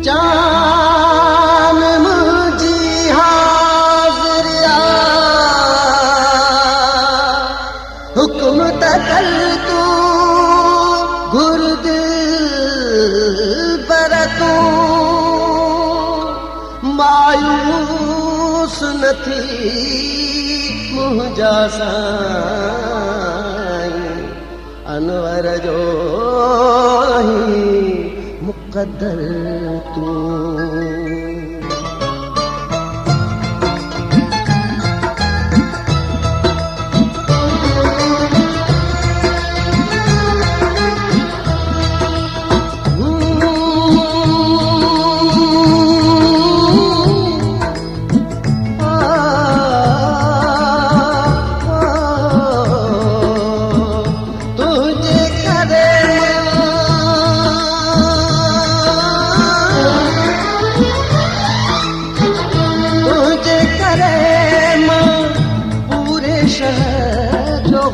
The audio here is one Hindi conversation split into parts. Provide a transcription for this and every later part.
जान मुझी हाज़िरिया हुक्म तकल तू गुर्द पर तू मायूस न थी मुंहिंजा साईं अनवर जो मुक़द्दर तू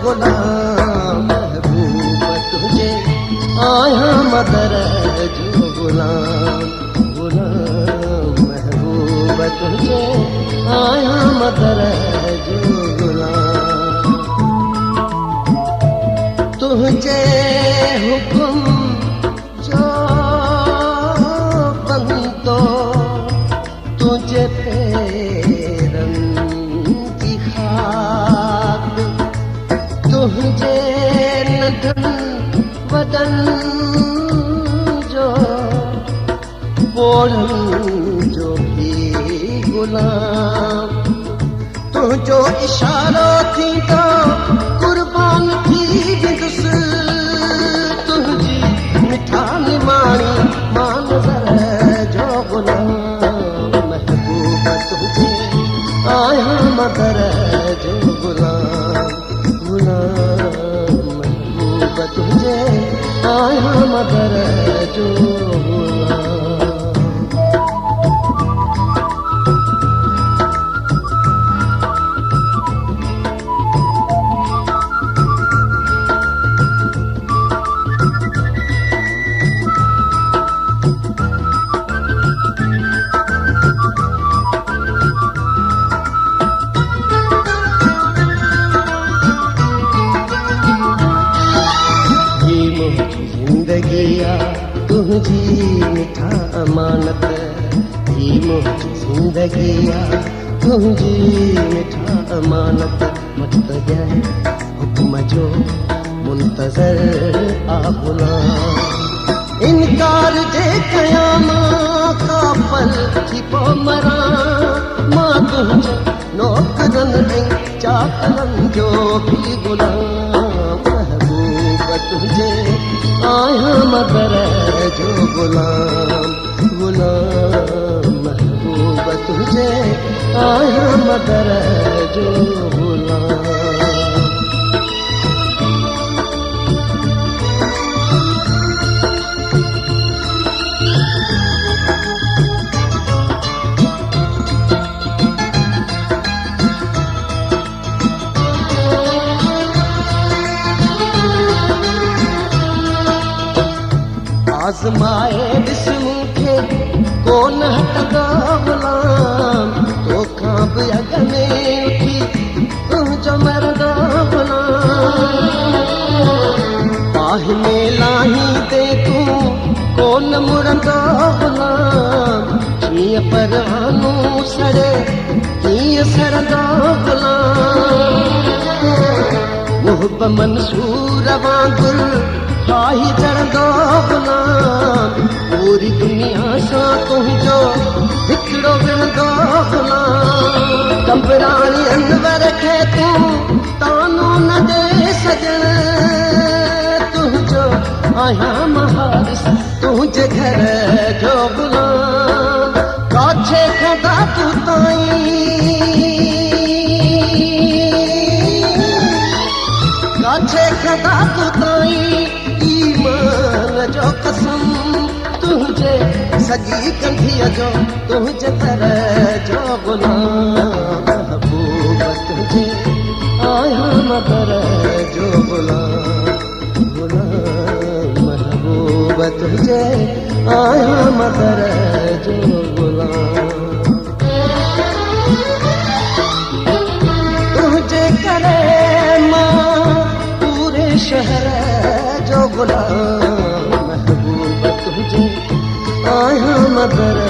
गुलाम महबूब तुझे आया मदर जो गुलाम गुलाम महबूब तुझे आया मदर जो गुलाम तुझे हुक्म जो बंदो तुझे पैरन की खाक तुझे नदन वदन जो बोढ़न जो भी गुलाम तुझो इशारो थी तो कुर्बान थी विदुस तुझी मिठा निमाणी मान जो गुलाम महबूब तुझे आया मदर जो गुलाम गुलाम महबूब तुझे आया मदर जो गुलाम जिंदगिया तुझी मिठा अमानत ही मुझी जिंदगिया तुझी मिठा अमानत मत जाए हुक्म जो मुंतजर आ गुलाम इनकार जे कयाम का पल थी पो मरा मां तुझे नौकरन ॾेई चाकरन जो भी गुलाम महबूब तुझे आया मदर जो गुलाम गुलाम महबूब तुझे आया मदर जो गुलाम आज़माए ॾिसूं खे कोन हटंदो गुलाम तोखां बि अॻ में उथी तुंहिंजो मरंदो गुलाम बाहि में लाही ते तूं कोन मुड़ंदो गुलाम कीअं परवानो सड़े कीअं सड़ंदो गुलाम मुहब मंसूर वांगुरु खाही चढ़ंदो गुलाम पूरी दुनिया सां तुंहिंजो हिकिड़ो विणंदो गुलाम कंबराणी अनवर खे तूं तानो न ॾे सजण तुंहिंजो आहियां महारिस तुंहिंजे घर जो गुलाम काछे खंदा तूं काछे खंदा तूं ताईं ईमान जो कसम तुझे सजी कंठीअ जो तुझे दर जो गुलाम महबूब तुझे आया मदर जो गुलाम गुलाम महबूब तुझे आया मदर जो गुलाम तुझे करे मां पूरे शहर जो गुलाम महबूब तुझे आया मदर